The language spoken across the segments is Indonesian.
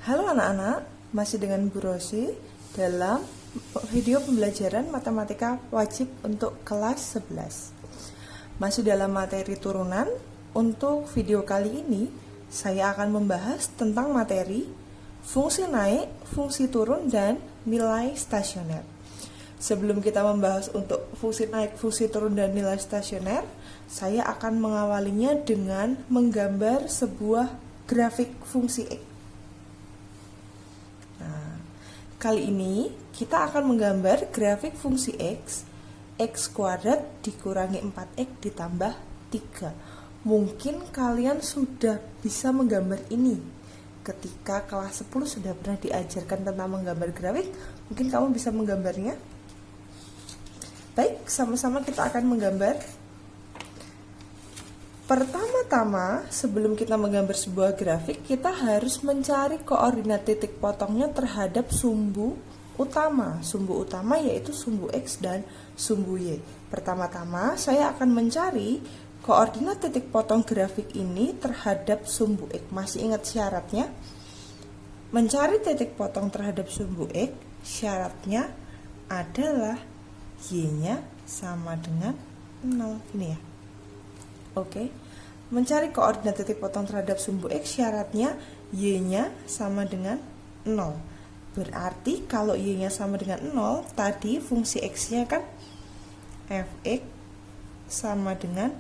Halo anak-anak, masih dengan Bu Rosi dalam video pembelajaran matematika wajib untuk kelas 11. Masih dalam materi turunan. Untuk video kali ini saya akan membahas tentang materi fungsi naik, fungsi turun, dan nilai stasioner. Sebelum kita membahas untuk fungsi naik, fungsi turun, dan nilai stasioner, saya akan mengawalinya dengan menggambar sebuah grafik fungsi X. Kali ini kita akan menggambar grafik fungsi X kuadrat dikurangi 4X ditambah 3. Mungkin kalian sudah bisa menggambar ini ketika kelas 10 sudah pernah diajarkan tentang menggambar grafik. Mungkin kamu bisa menggambarnya. Baik, sama-sama kita akan menggambar. Pertama-tama, sebelum kita menggambar sebuah grafik, kita harus mencari koordinat titik potongnya terhadap sumbu utama. Sumbu utama yaitu sumbu X dan sumbu Y. Pertama-tama, saya akan mencari koordinat titik potong grafik ini terhadap sumbu X. Masih ingat syaratnya? Mencari titik potong terhadap sumbu X, syaratnya adalah Y-nya sama dengan 0. Ini ya. Oke, mencari koordinat titik potong terhadap sumbu X, syaratnya Y-nya sama dengan 0. Berarti kalau Y-nya sama dengan 0, tadi fungsi X-nya kan fx sama dengan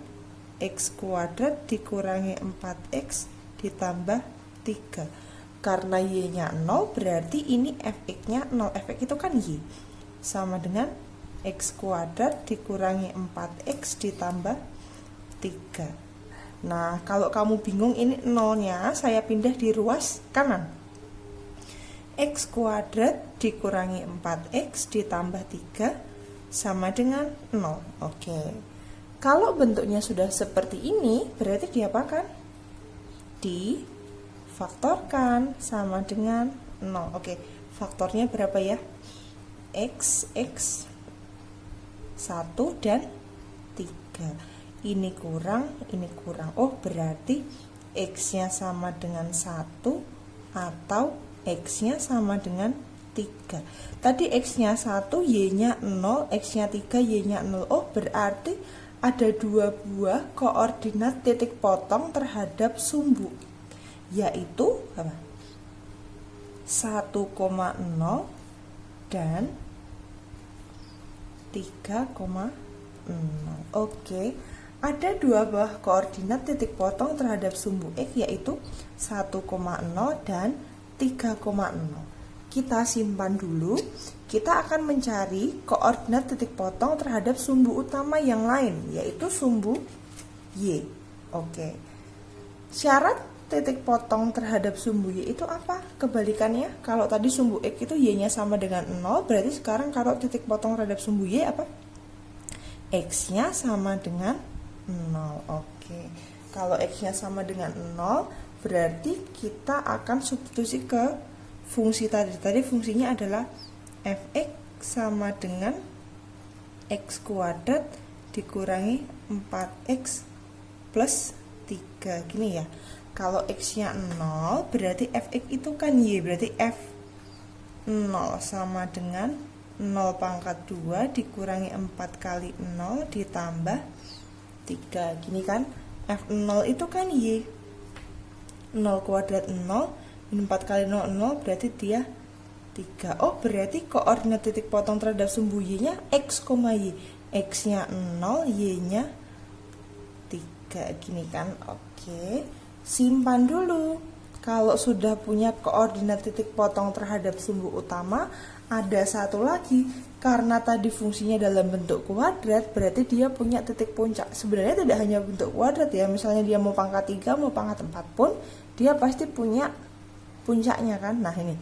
X kuadrat dikurangi 4X ditambah 3. Karena Y-nya 0, berarti ini fx-nya 0. Fx itu kan Y, sama dengan X kuadrat dikurangi 4X ditambah 3. Nah, kalau kamu bingung ini nolnya, saya pindah di ruas kanan. X kuadrat dikurangi 4X ditambah 3 sama dengan 0. Oke. Kalau bentuknya sudah seperti ini, berarti diapakan? Difaktorkan sama dengan 0. Oke, faktornya berapa ya? X 1 dan 3. Ini kurang, ini kurang. Oh, berarti X-nya sama dengan 1 atau X-nya sama dengan 3. Tadi X-nya 1, Y-nya 0, X-nya 3, Y-nya 0. Oh, berarti ada dua buah koordinat titik potong terhadap sumbu, yaitu apa? 1,0 dan 3,0. Oke. Ada dua buah koordinat titik potong terhadap sumbu X, yaitu 1,0 dan 3,0. Kita simpan dulu. Kita akan mencari koordinat titik potong terhadap sumbu utama yang lain, yaitu sumbu Y. Oke. Syarat titik potong terhadap sumbu Y itu apa? Kebalikannya, kalau tadi sumbu X itu Y-nya sama dengan 0, berarti sekarang kalau titik potong terhadap sumbu Y apa? X-nya sama dengan 0. Oke. Kalau X-nya sama dengan 0, berarti kita akan substitusi ke fungsi tadi. Tadi fungsinya adalah fx sama dengan X kuadrat dikurangi 4X plus 3. Gini ya. Kalau X-nya 0, berarti fx itu kan Y. Berarti F0 sama dengan 0 pangkat 2 dikurangi 4 kali 0 ditambah 3. Gini kan, F0 itu kan Y. 0 kuadrat 0, 4 kali 0, 0, berarti dia 3. Oh, berarti koordinat titik potong terhadap sumbu Y-nya X, Y. X-nya 0, Y-nya 3. Gini kan, oke. Simpan dulu. Kalau sudah punya koordinat titik potong terhadap sumbu utama, ada satu lagi. Karena tadi fungsinya dalam bentuk kuadrat, berarti dia punya titik puncak. Sebenarnya tidak hanya bentuk kuadrat ya. Misalnya dia mau pangkat 3, mau pangkat 4 pun, dia pasti punya puncaknya kan. Nah, ini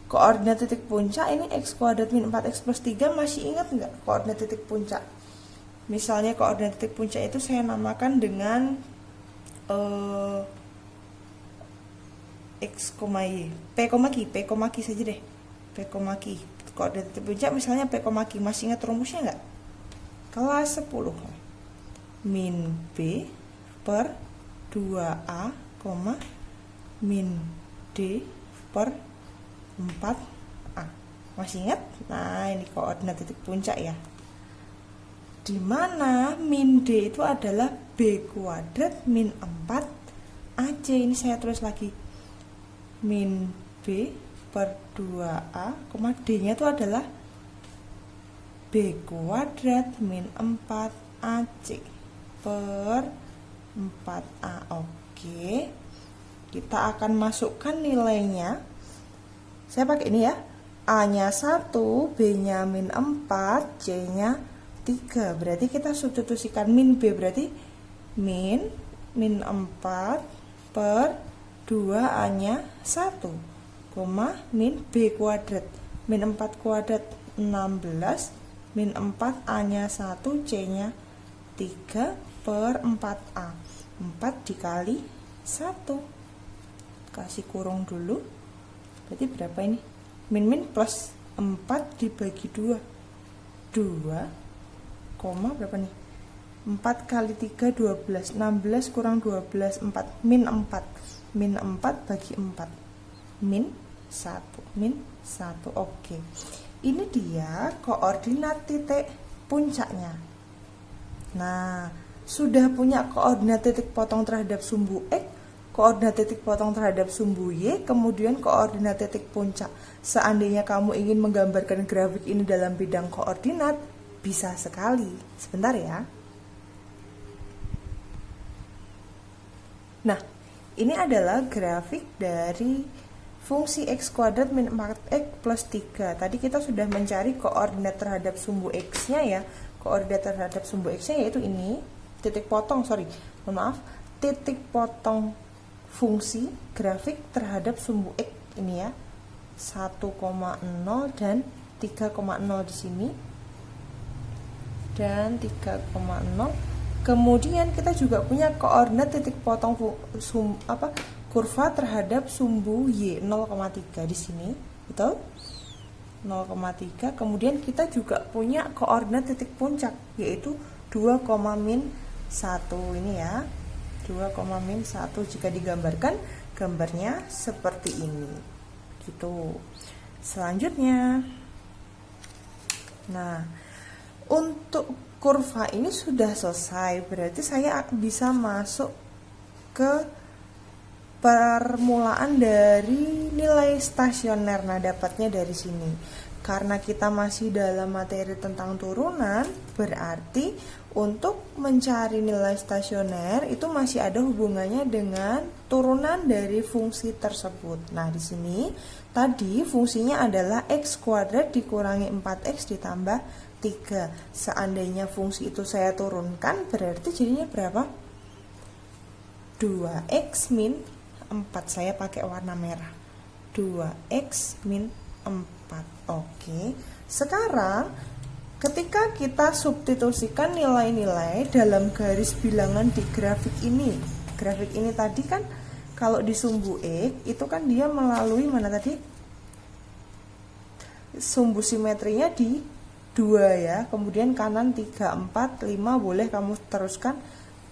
koordinat titik puncak ini X kuadrat min 4X plus 3. Masih ingat nggak koordinat titik puncak? Misalnya koordinat titik puncak itu saya namakan dengan X, Y, P, Q saja deh. P, Q. Koordinat titik puncak misalnya P, Q. Masih ingat rumusnya nggak? Kelas 10. Min B per 2A, min D per 4A. Masih ingat? Nah, ini koordinat titik puncak ya. Di mana min D itu adalah B kuadrat min 4AC. Ini saya tulis lagi. Min B per 2A, D-nya itu adalah B kuadrat min 4AC per 4A. Oke. Kita akan masukkan nilainya. Saya pakai ini ya. A-nya 1, B-nya min 4, C-nya 3. Berarti kita substitusikan min B berarti min 4 per 2A-nya 1, min B kuadrat. Min 4 kuadrat 16, min 4A-nya 1, C-nya 3 per 4A. 4 dikali 1. Kasih kurung dulu. Berarti berapa ini? Min plus 4 dibagi 2. 2, berapa nih? 4 kali 3, 12. 16 kurang 12, 4. Min 4. Min 4 bagi 4. Min 1. Oke. Ini dia koordinat titik puncaknya. Nah, sudah punya koordinat titik potong terhadap sumbu X, koordinat titik potong terhadap sumbu Y, kemudian koordinat titik puncak. Seandainya kamu ingin menggambarkan grafik ini dalam bidang koordinat, bisa sekali. Sebentar ya. Nah, ini adalah grafik dari fungsi X kuadrat min 4X plus 3. Tadi kita sudah mencari koordinat terhadap sumbu X-nya ya. Koordinat terhadap sumbu X-nya yaitu ini, titik potong, titik potong fungsi grafik terhadap sumbu X ini ya. 1,0 dan 3,0 di sini. Dan 3,0. Kemudian kita juga punya koordinat titik potong kurva terhadap sumbu Y 0,3 di sini, betul? 0,3. Kemudian kita juga punya koordinat titik puncak yaitu 2,-1 ini ya. 2,-1 jika digambarkan gambarnya seperti ini. Gitu. Selanjutnya. Nah, untuk kurva ini sudah selesai, berarti saya bisa masuk ke permulaan dari nilai stasioner. Nah, dapatnya dari sini. Karena kita masih dalam materi tentang turunan, berarti untuk mencari nilai stasioner itu masih ada hubungannya dengan turunan dari fungsi tersebut. Nah, di sini tadi fungsinya adalah X kuadrat dikurangi 4X ditambah 3. Seandainya fungsi itu saya turunkan, berarti jadinya berapa? 2X min 4. Saya pakai warna merah. 2X min 4. Oke. Sekarang ketika kita substitusikan nilai-nilai dalam garis bilangan di grafik ini. Grafik ini tadi kan kalau di sumbu X itu kan dia melalui mana tadi? Sumbu simetrinya di 2 ya. Kemudian kanan 3, 4, 5 boleh kamu teruskan.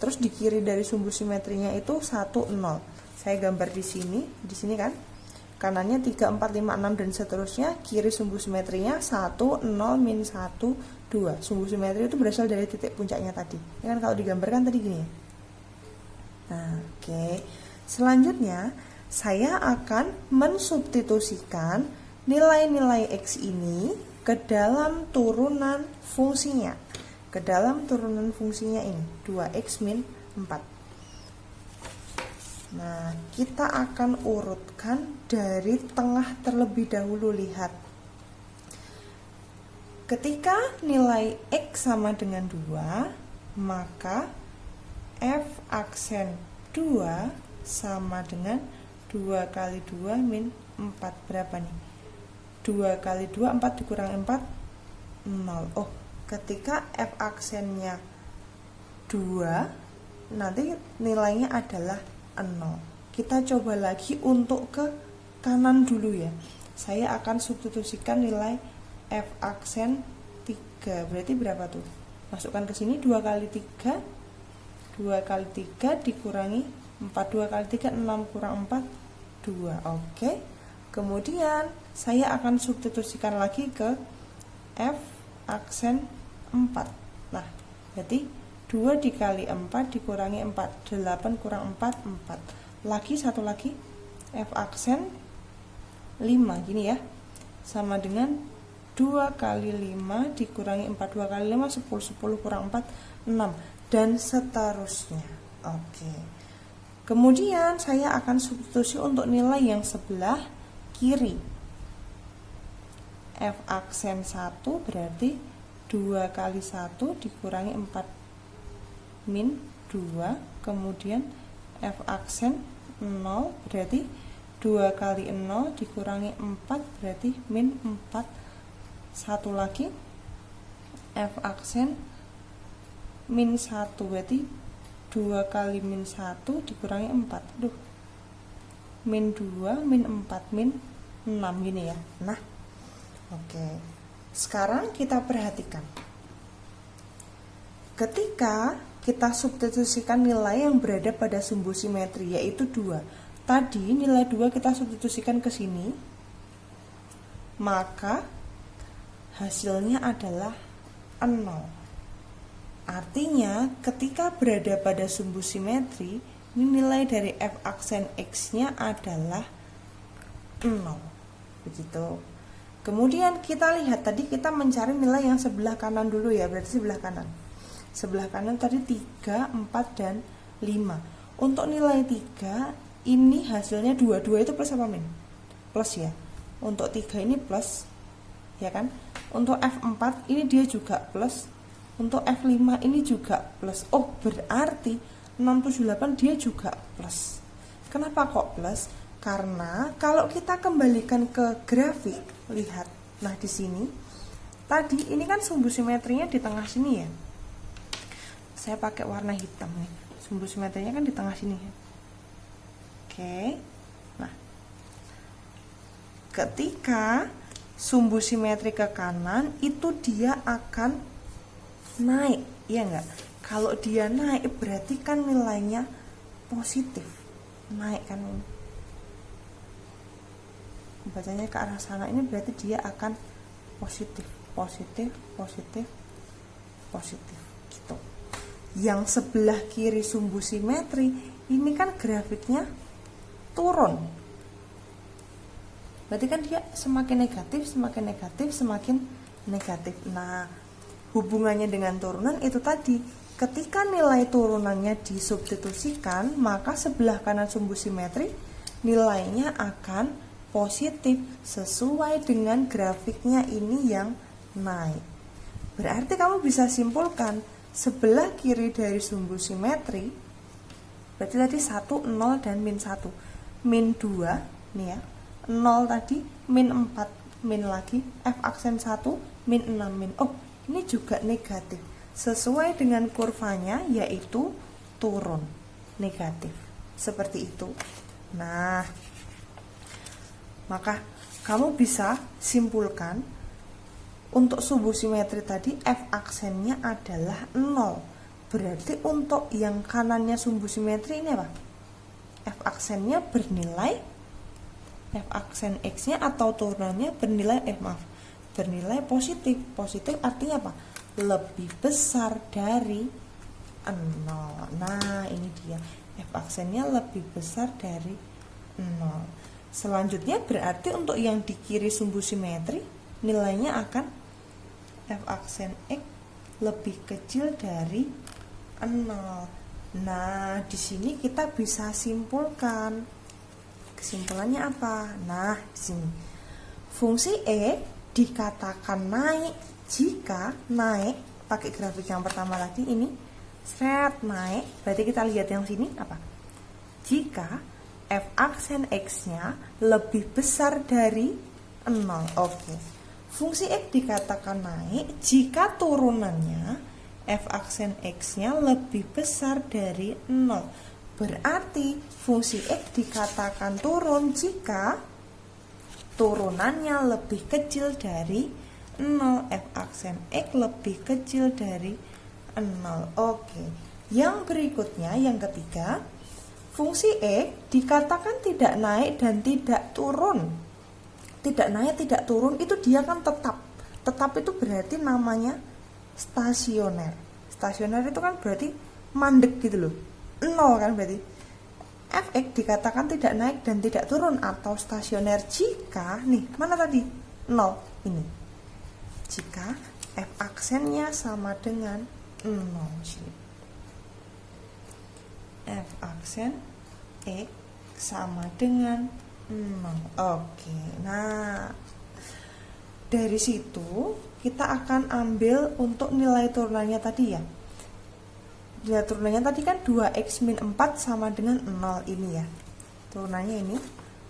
Terus di kiri dari sumbu simetrinya itu 1, 0. Saya gambar di sini kan. Kanannya 3, 4, 5, 6 dan seterusnya. Kiri sumbu simetrinya 1, 0, min 1, 2. Sumbu simetri itu berasal dari titik puncaknya tadi. Ini kan kalau digambarkan tadi gini ya. Nah, oke. Selanjutnya saya akan mensubstitusikan nilai-nilai X ini ke dalam turunan fungsinya. Ke dalam turunan fungsinya ini 2X min 4. Nah, kita akan urutkan dari tengah terlebih dahulu. Lihat. Ketika nilai X sama dengan 2, maka F aksen 2 sama dengan 2 kali 2 min 4. Berapa nih? 2 kali 2, 4 dikurang 4, 0. Oh, ketika F aksennya 2, nanti nilainya adalah 0. Kita coba lagi untuk ke kanan dulu ya. Saya akan substitusikan nilai F aksen 3. Berarti berapa tuh? Masukkan ke sini 2 kali 3. 2 kali 3 dikurangi 4. 2 kali 3, 6 kurang 4, 2. Oke. Kemudian saya akan substitusikan lagi ke F aksen 4. Nah, berarti 2 dikali 4 dikurangi 4, 8 kurang 4, 4. Lagi satu lagi, F aksen 5, gini ya. Sama dengan 2 kali 5 dikurangi 4, 2 kali 5, 10, 10 kurang 4, 6. Dan seterusnya. Oke. Kemudian saya akan substitusi untuk nilai yang sebelah kiri. F aksen 1 berarti 2 kali 1 dikurangi 4 min 2. Kemudian F aksen 0 berarti 2 kali 0 dikurangi 4 berarti min 4. Satu lagi, F aksen min 1 berarti 2 kali min 1 dikurangi 4. Min 2, min 4, min 6, gini ya. Nah, oke. Sekarang kita perhatikan. Ketika kita substitusikan nilai yang berada pada sumbu simetri, yaitu 2. Tadi nilai 2 kita substitusikan ke sini, maka hasilnya adalah 0. Artinya ketika berada pada sumbu simetri, nilai dari F aksen X-nya adalah 0. Begitu. Kemudian kita lihat, tadi kita mencari nilai yang sebelah kanan dulu ya, berarti sebelah kanan. Sebelah kanan tadi 3, 4, dan 5. Untuk nilai 3, ini hasilnya 2. 2 itu plus apa min? Plus ya. Untuk 3 ini plus, ya kan? Untuk F4 ini dia juga plus. Untuk F5 ini juga plus. Oh, berarti 6, 7, 8 dia juga plus. Kenapa kok plus? Karena kalau kita kembalikan ke grafik, lihat. Nah, di sini tadi ini kan sumbu simetrinya di tengah sini ya. Saya pakai warna hitam nih. Sumbu simetrinya kan di tengah sini ya. Oke. Nah, ketika sumbu simetri ke kanan itu dia akan naik, ya enggak? Kalau dia naik berarti kan nilainya positif. Naik kan ini. Bacanya ke arah sana, ini berarti dia akan positif, positif, positif, positif gitu. Yang sebelah kiri sumbu simetri ini kan grafiknya turun. Berarti kan dia semakin negatif, semakin negatif, semakin negatif. Nah, hubungannya dengan turunan itu tadi, ketika nilai turunannya disubstitusikan, maka sebelah kanan sumbu simetri nilainya akan positif sesuai dengan grafiknya ini yang naik. Berarti kamu bisa simpulkan sebelah kiri dari sumbu simetri, berarti tadi 1, 0, dan min 1. Min 2, nih ya, 0 tadi, min 4, min lagi, F aksen 1, min 6, min. Oh, ini juga negatif sesuai dengan kurvanya, yaitu turun negatif seperti itu. Nah, maka kamu bisa simpulkan untuk sumbu simetri tadi F aksennya adalah 0. Berarti untuk yang kanannya sumbu simetri ini apa? F aksennya bernilai, F aksen X-nya atau turunannya bernilai bernilai positif. Positif artinya apa? Lebih besar dari 0. Nah, ini dia. F aksennya lebih besar dari 0. Selanjutnya berarti untuk yang di kiri sumbu simetri nilainya akan F aksen X lebih kecil dari 0. Nah, di sini kita bisa simpulkan. Kesimpulannya apa? Nah, di sini fungsi E dikatakan naik jika naik, pakai grafik yang pertama tadi ini, set naik, berarti kita lihat yang sini apa? Jika F aksen X-nya lebih besar dari 0. Oke. Fungsi X dikatakan naik jika turunannya F aksen X-nya lebih besar dari 0. Berarti fungsi X dikatakan turun jika turunannya lebih kecil dari 0. F aksen X lebih kecil dari 0. Oke. Yang berikutnya, yang ketiga, fungsi X dikatakan tidak naik dan tidak turun tidak naik, tidak turun, itu dia kan tetap. Tetap itu berarti namanya stasioner. Stasioner itu kan berarti mandek gitu loh. Nol kan berarti. Fx dikatakan tidak naik dan tidak turun atau stasioner jika, nih, mana tadi? 0, ini. Jika F aksennya sama dengan 0. F aksen X sama dengan 0. Oke, nah dari situ kita akan ambil untuk nilai turunannya tadi ya. Nilai turunannya tadi kan 2x min 4 sama dengan 0 ini ya. Turunannya ini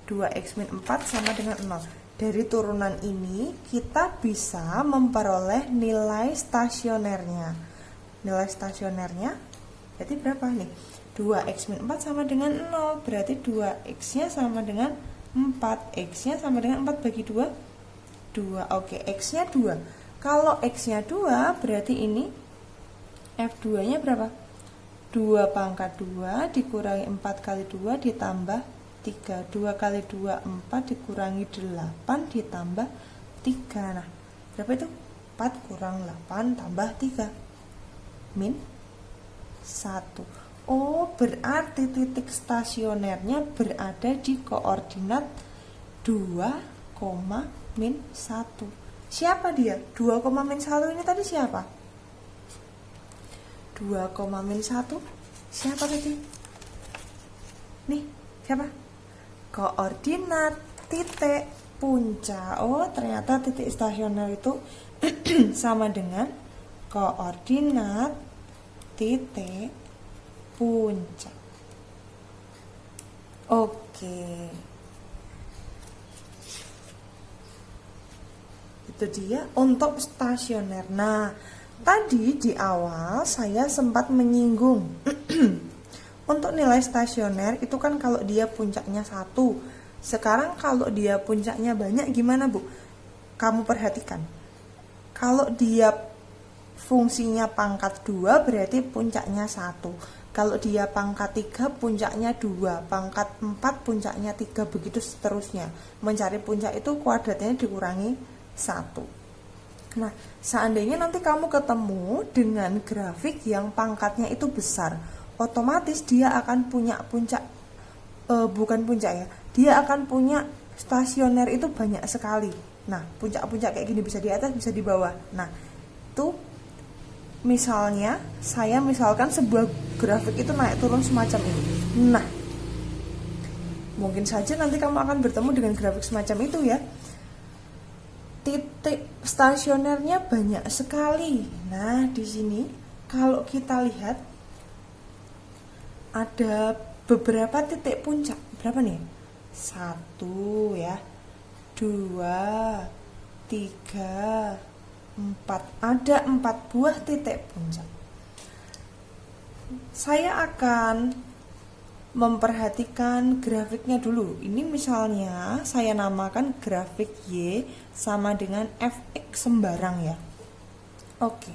2x min 4 sama dengan 0. Dari turunan ini kita bisa memperoleh nilai stasionernya. Nilai stasionernya berarti berapa nih? 2x min 4 sama dengan 0, berarti 2x-nya sama dengan 4. X-nya sama dengan 4 bagi 2, 2. Oke, X-nya 2. Kalau X-nya 2, berarti ini F2-nya berapa? 2 pangkat 2 dikurangi 4 kali 2 ditambah 3. 2 kali 2, 4 dikurangi 8 ditambah 3. Nah, berapa itu? 4 kurang 8 tambah 3. Min 1. Oh, berarti titik stasionernya berada di koordinat 2, min 1. Siapa dia? 2, min 1 ini tadi siapa? 2, min 1 siapa tadi? Nih, siapa? Koordinat titik puncak. Oh, ternyata titik stasioner itu sama dengan koordinat titik puncak. Oke. Itu dia untuk stasioner. Nah, tadi di awal saya sempat menyinggung untuk nilai stasioner itu kan kalau dia puncaknya 1. Sekarang kalau dia puncaknya banyak gimana, Bu? Kamu perhatikan. Kalau dia fungsinya pangkat 2 berarti puncaknya 1. Kalau dia pangkat 3 puncaknya 2, pangkat 4 puncaknya 3, begitu seterusnya. Mencari puncak itu kuadratnya dikurangi 1. Nah, seandainya nanti kamu ketemu dengan grafik yang pangkatnya itu besar, otomatis dia akan punya puncak, bukan puncak ya, dia akan punya stasioner itu banyak sekali. Nah, puncak-puncak kayak gini bisa di atas, bisa di bawah. Nah, itu misalnya, saya misalkan sebuah grafik itu naik turun semacam ini. Nah, mungkin saja nanti kamu akan bertemu dengan grafik semacam itu ya. Titik stasionernya banyak sekali. Nah, di sini kalau kita lihat ada beberapa titik puncak. Berapa nih? 1 ya, 2, 3, 4. Ada 4 buah titik puncak. Saya akan memperhatikan grafiknya dulu. Ini misalnya saya namakan grafik Y sama dengan Fx sembarang ya. Oke.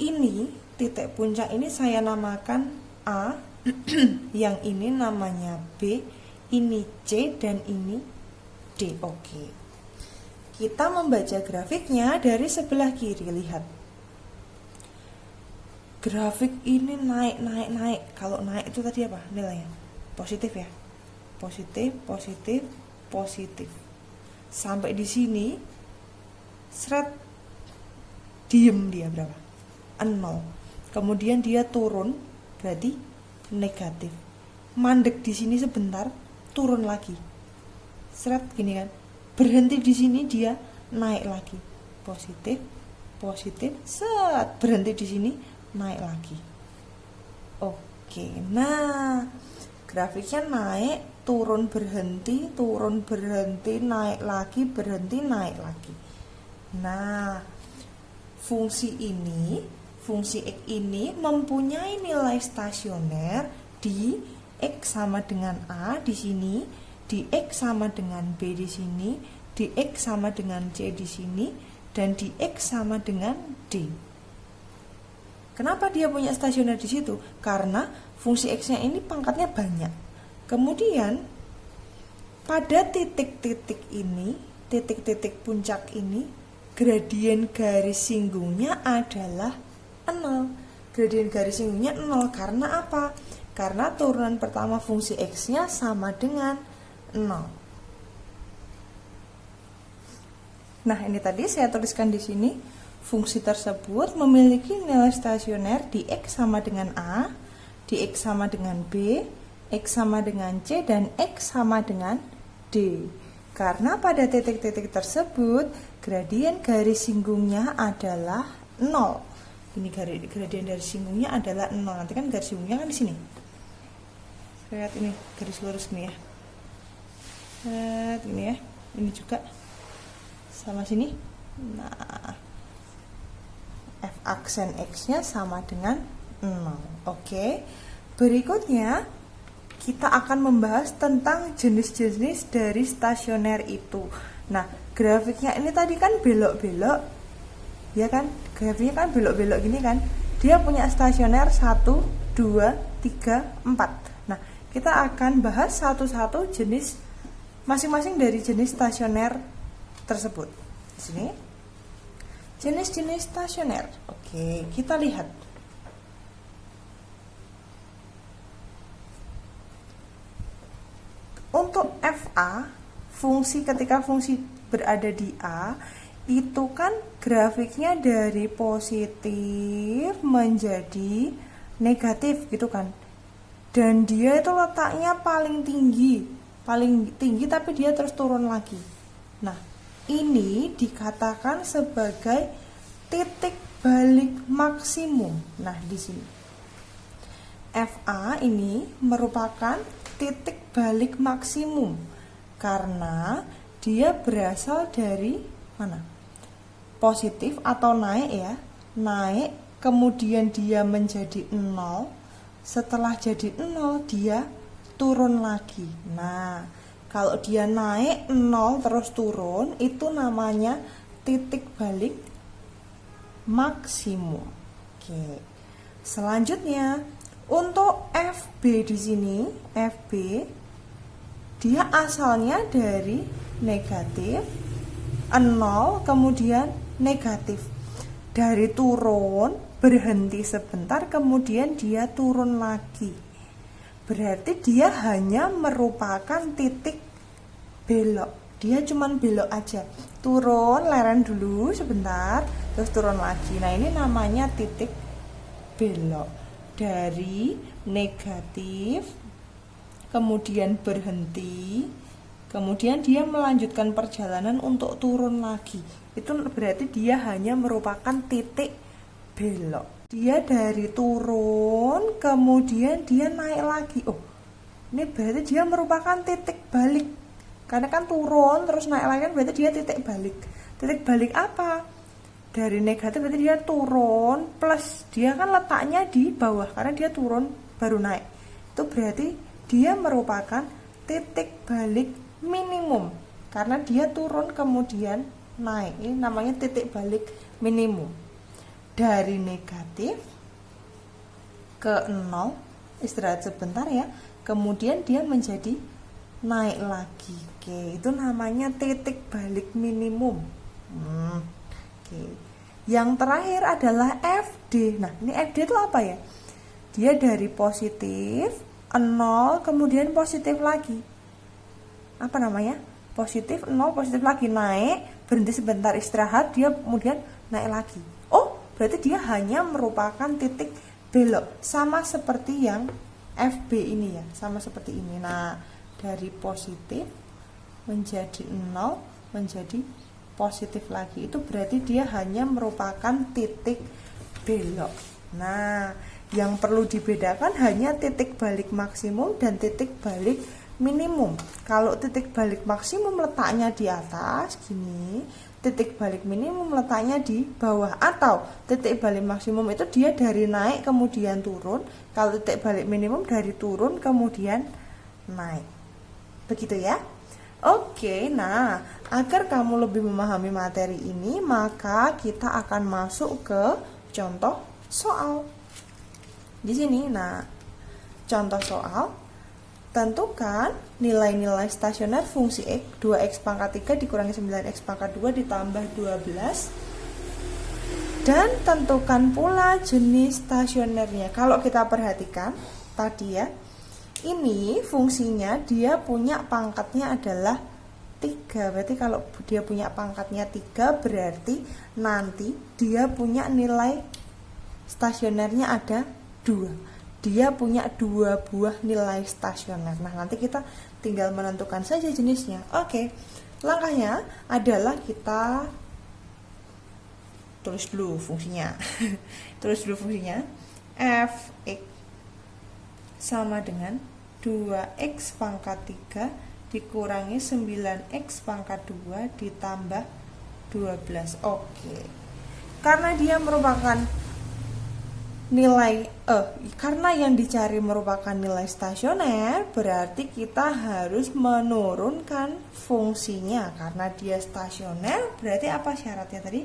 Ini titik puncak ini saya namakan A, yang ini namanya B, ini C dan ini D. Oke. Kita membaca grafiknya dari sebelah kiri, lihat. Grafik ini naik. Kalau naik itu tadi apa nilainya? Positif ya. Positif. Sampai di sini seret diem dia berapa? 0. Kemudian dia turun berarti negatif. Mandek di sini sebentar, turun lagi. Seret gini kan. Berhenti di sini dia naik lagi. Positif, set, berhenti di sini naik lagi. Oke, nah grafiknya naik, turun berhenti, naik lagi, berhenti, naik lagi. Nah, fungsi X ini mempunyai nilai stasioner di X sama dengan A di sini, di X sama dengan B di sini, di X sama dengan C di sini, dan di X sama dengan D. Kenapa dia punya stasioner di situ? Karena fungsi X-nya ini pangkatnya banyak. Kemudian pada titik-titik ini, titik-titik puncak ini, gradien garis singgungnya adalah 0. Gradien garis singgungnya 0 karena apa? Karena turunan pertama fungsi X-nya sama dengan 0. Nah, ini tadi saya tuliskan di sini, fungsi tersebut memiliki nilai stasioner di X sama dengan A, di X sama dengan B, X sama dengan C, dan X sama dengan D. Karena pada titik-titik tersebut, gradien garis singgungnya adalah 0. Ini gradien garis singgungnya adalah 0. Nanti kan garis singgungnya kan di sini. Lihat ini, garis lurus ini ya. Lihat ini ya. Ini juga sama sini. Nah, F aksen X-nya sama dengan 0. Oke. Berikutnya kita akan membahas tentang jenis-jenis dari stasioner itu. Nah, grafiknya ini tadi kan belok-belok, ya kan? Grafiknya kan belok-belok gini kan? Dia punya stasioner 1, 2, 3, 4. Nah, kita akan bahas satu-satu jenis masing-masing dari jenis stasioner tersebut. Di sini jenis-jenis stasioner. Oke, kita lihat. Untuk FA, ketika fungsi berada di A, itu kan grafiknya dari positif menjadi negatif gitu kan. Dan dia itu letaknya paling tinggi tapi dia terus turun lagi. Nah, ini dikatakan sebagai titik balik maksimum. Nah, di sini FA ini merupakan titik balik maksimum karena dia berasal dari mana? Positif atau naik ya. Naik, kemudian dia menjadi 0. Setelah jadi 0, dia turun lagi. Nah, kalau dia naik 0 terus turun, itu namanya titik balik maksimum. Oke. Selanjutnya, untuk FB di sini, FB dia asalnya dari negatif 0 kemudian negatif. Dari turun berhenti sebentar kemudian dia turun lagi. Berarti dia hanya merupakan titik belok. Dia cuman belok aja. Turun, leren dulu sebentar, terus turun lagi. Nah, ini namanya titik belok. Dari negatif, kemudian berhenti, kemudian dia melanjutkan perjalanan untuk turun lagi. Itu berarti dia hanya merupakan titik belok. Dia dari turun, kemudian dia naik lagi. Oh, ini berarti dia merupakan titik balik. Karena kan turun, terus naik lagi, berarti dia titik balik. Titik balik apa? Dari negatif berarti dia turun, plus dia kan letaknya di bawah. Karena dia turun, baru naik. Itu berarti dia merupakan titik balik minimum. Karena dia turun, kemudian naik. Ini namanya titik balik minimum. Dari negatif ke 0, istirahat sebentar ya, kemudian dia menjadi naik lagi. Oke, itu namanya titik balik minimum. Oke. Yang terakhir adalah FD. Nah, ini FD itu apa ya? Dia dari positif 0 kemudian positif lagi. Apa namanya? Positif 0 positif lagi, naik, berhenti sebentar istirahat, dia kemudian naik lagi. Oh, berarti dia hanya merupakan titik belok, sama seperti yang FB ini ya, sama seperti ini. Nah, dari positif menjadi 0 menjadi positif lagi, itu berarti dia hanya merupakan titik belok. Nah, yang perlu dibedakan hanya titik balik maksimum dan titik balik minimum. Kalau titik balik maksimum letaknya di atas gini, titik balik minimum letaknya di bawah, atau titik balik maksimum itu dia dari naik kemudian turun, kalau titik balik minimum dari turun kemudian naik. Begitu ya. Oke, nah, agar kamu lebih memahami materi ini, maka kita akan masuk ke contoh soal. Di sini, nah, contoh soal Tentukan nilai-nilai stasioner fungsi X, 2X pangkat 3 dikurangi 9X pangkat 2 ditambah 12. Dan tentukan pula jenis stasionernya. Kalau kita perhatikan tadi ya, ini fungsinya dia punya pangkatnya adalah 3. Berarti kalau dia punya pangkatnya 3, berarti nanti dia punya nilai stasionernya ada 2. Dia punya 2 buah nilai stasioner. Nah, nanti kita tinggal menentukan saja jenisnya. Oke, langkahnya adalah kita tulis dulu fungsinya. Tulis dulu fungsinya. Fx sama dengan 2x pangkat 3 dikurangi 9x pangkat 2 ditambah 12. Oke. Karena dia merupakan nilai karena yang dicari merupakan nilai stasioner, berarti kita harus menurunkan fungsinya. Karena dia stasioner, berarti apa syaratnya tadi?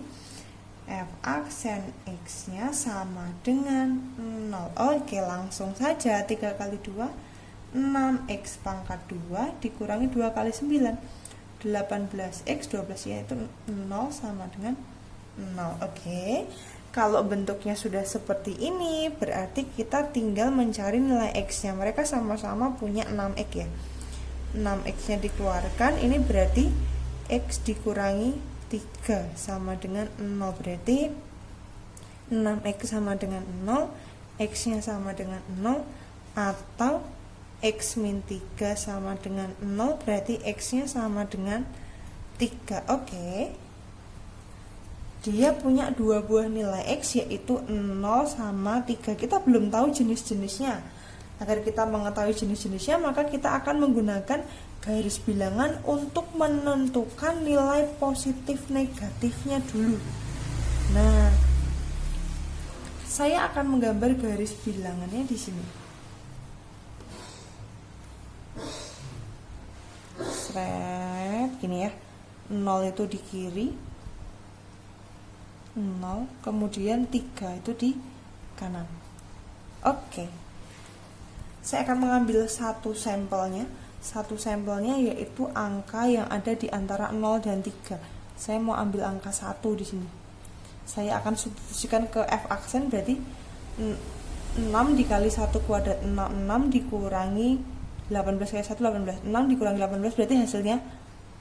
F aksen X nya sama dengan 0. Oke, langsung saja 3 kali 2 6x pangkat 2 dikurangi 2 kali 9 18x 12 yaitu 0 sama dengan 0. Oke, kalau bentuknya sudah seperti ini, berarti kita tinggal mencari nilai X nya. Mereka sama-sama punya 6x ya. 6x nya dikeluarkan, ini berarti X dikurangi 3 sama dengan 0. Berarti 6x sama dengan 0, X nya sama dengan 0, atau X min 3 sama dengan 0, berarti X nya sama dengan 3. Oke. Dia punya 2 buah nilai X, yaitu 0 sama 3. Kita belum tahu jenis-jenisnya. Agar kita mengetahui jenis-jenisnya, maka kita akan menggunakan garis bilangan untuk menentukan nilai positif negatifnya dulu. Nah, saya akan menggambar garis bilangannya di sini. Seret, gini ya. 0 itu di kiri, 0, kemudian 3 itu di kanan. Oke. Saya akan mengambil satu sampelnya. Satu sampelnya yaitu angka yang ada di antara 0 dan 3. Saya mau ambil angka 1 di sini. Saya akan substitusikan ke F aksen, berarti 6 dikali 1 kuadrat 6 dikurangi 18 kali 1 18. 6 dikurangi 18 berarti hasilnya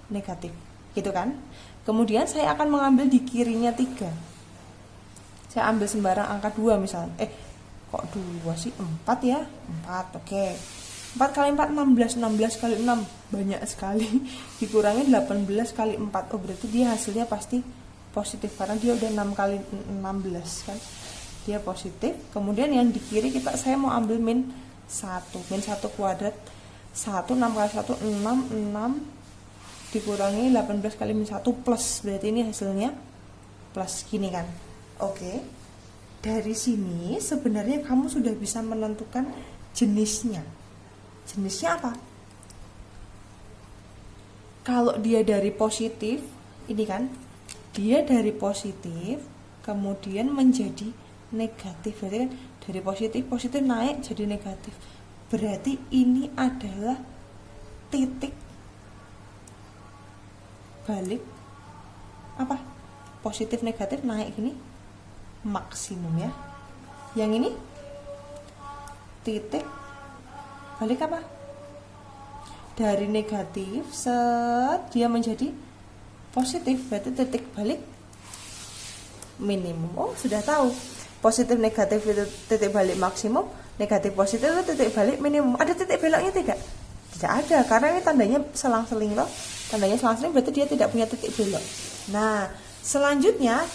negatif. Gitu kan? Kemudian saya akan mengambil di kirinya 3. Saya ambil sembarang angka 2 misalnya. Kok 2 sih? 4 ya? 4, oke. 4 kali 4, 16. 16 kali 6, banyak sekali. Dikurangi 18 kali 4. Oh, berarti dia hasilnya pasti positif. Karena dia udah 6 kali 16 kan. Dia positif. Kemudian yang di kiri saya mau ambil min 1. Min 1 kuadrat. 1, 6 kali 1, 6 dikurangi 18 kali min 1 plus, berarti ini hasilnya plus, gini kan. Oke. Dari sini sebenarnya kamu sudah bisa menentukan jenisnya. Jenisnya apa? Kalau dia dari positif, ini kan, dia dari positif kemudian menjadi negatif, berarti kan dari positif naik jadi negatif. Berarti ini adalah titik balik apa? Positif negatif naik, ini maksimum ya. Yang ini titik balik apa? Dari negatif dia menjadi positif, berarti titik balik minimum. Oh, sudah tahu. Positif negatif itu titik balik maksimum, negatif positif itu titik balik minimum. Ada titik beloknya tidak? Tidak ada, karena ini tandanya selang-seling loh. Tandanya selang-seling berarti dia tidak punya titik belok. Nah, selanjutnya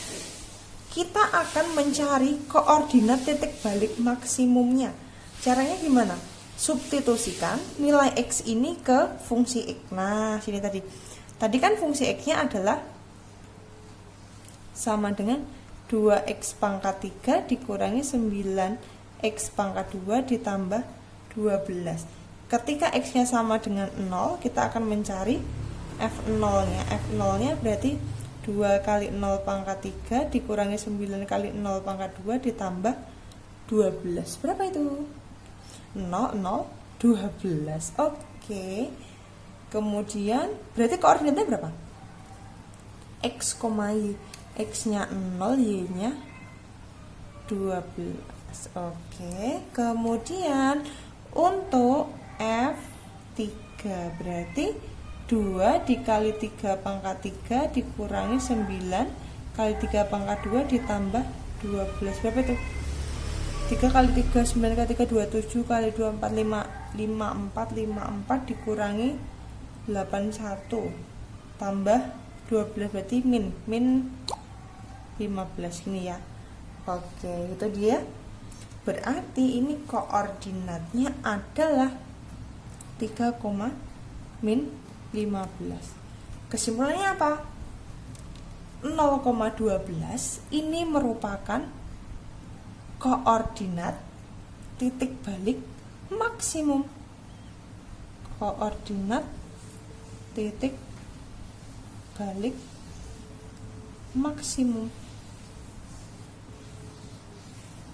kita akan mencari koordinat titik balik maksimumnya. Caranya gimana? Substitusikan nilai X ini ke fungsi X. Nah, sini tadi. Tadi kan fungsi X-nya adalah sama dengan 2X pangkat 3 dikurangi 9X pangkat 2 ditambah 12. Ketika X-nya sama dengan 0, kita akan mencari F0-nya. F0-nya berarti 2 kali 0 pangkat 3 dikurangi 9 kali 0 pangkat 2 ditambah 12. Berapa itu? 0, 0, 12. Oke. Kemudian berarti koordinatnya berapa? X, Y. X-nya 0, Y-nya 12. Oke. Kemudian untuk F3 berarti 2 dikali 3 pangkat 3 dikurangi 9 kali 3 pangkat 2 ditambah 12. Berapa itu? 3 kali 3, 9 kali 3, 27 kali 2, 4, 54 dikurangi 81 tambah 12 berarti min 15 ini ya. Oke, itu dia. Berarti ini koordinatnya adalah 3, min 15. Kesimpulannya apa? 0,12 ini merupakan koordinat titik balik maksimum. Koordinat titik balik maksimum.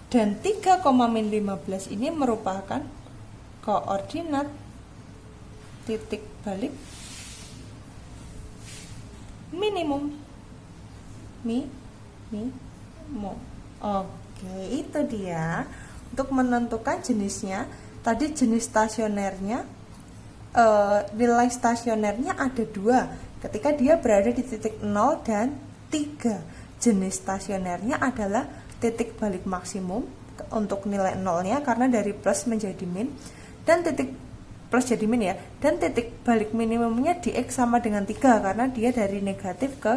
Dan 3,-15 ini merupakan koordinat titik balik minimum. Minimum. Oke, itu dia. Untuk menentukan jenisnya, tadi jenis stasionernya, nilai stasionernya ada 2 ketika dia berada di titik 0 dan 3. Jenis stasionernya adalah titik balik maksimum untuk nilai 0-nya karena dari plus menjadi min, dan titik plus jadi min ya, dan titik balik minimumnya di X sama dengan 3 karena dia dari negatif ke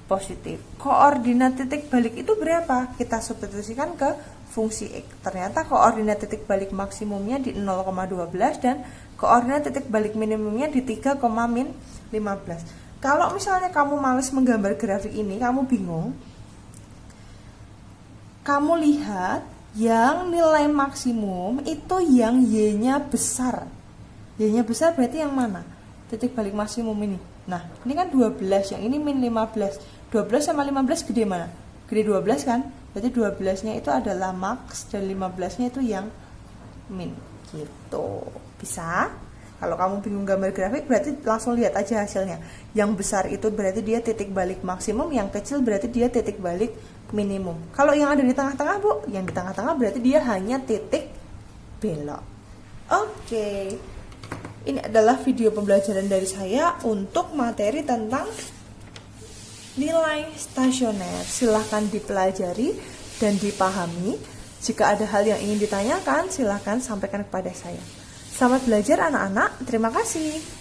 positif. Koordinat titik balik itu berapa? Kita substitusikan ke fungsi X. Ternyata koordinat titik balik maksimumnya di 0,12 dan koordinat titik balik minimumnya di 3,-15. Kalau misalnya kamu males menggambar grafik ini, kamu bingung, kamu lihat yang nilai maksimum itu yang Y-nya besar. Y-nya besar berarti yang mana? Titik balik maksimum ini. Nah, ini kan 12, yang ini min 15. 12 sama 15 gede mana? Gede 12 kan? Berarti 12-nya itu adalah max dan 15-nya itu yang min. Gitu. Bisa? Kalau kamu bingung gambar grafik berarti langsung lihat aja hasilnya. Yang besar itu berarti dia titik balik maksimum, yang kecil berarti dia titik balik minimum. Kalau yang ada di tengah-tengah, Bu, yang di tengah-tengah berarti dia hanya titik belok. Oke. Ini adalah video pembelajaran dari saya untuk materi tentang nilai stasioner. Silahkan dipelajari dan dipahami. Jika ada hal yang ingin ditanyakan, silahkan sampaikan kepada saya. Selamat belajar anak-anak. Terima kasih.